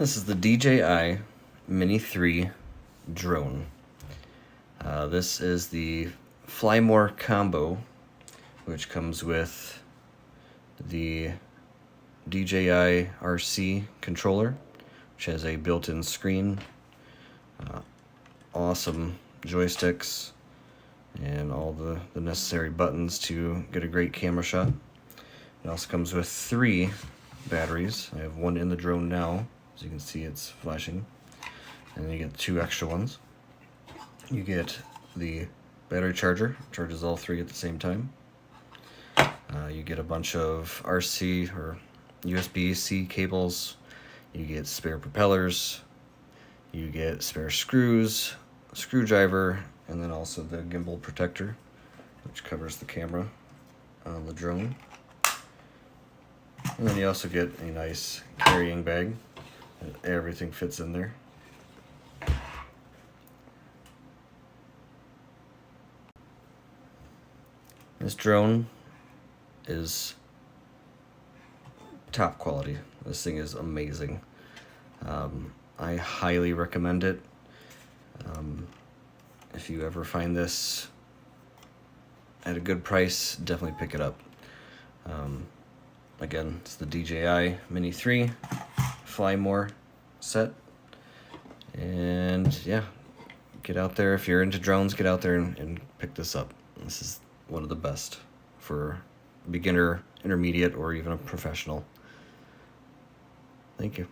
This is the DJI Mini 3 drone. This is the Fly More combo, which comes with the DJI RC controller, which has a built-in screen, awesome joysticks, and all the necessary buttons to get a great camera shot. It also comes with 3 batteries. I have one in the drone now, as you can see it's flashing, and then you get 2 extra ones. You get the battery charger, charges all 3 at the same time. You get a bunch of RC or USB-C cables. You get spare propellers. You get spare screws, a screwdriver, and then also the gimbal protector, which covers the camera on the drone. And then you also get a nice carrying bag. Everything fits in there. This drone is top quality. This thing is amazing. I highly recommend it. If you ever find this at a good price, definitely pick it up. Again, it's the DJI Mini 3 Fly More set. And yeah, get out there. If you're into drones, get out there and pick this up. This is one of the best for beginner, intermediate, or even a professional. Thank you.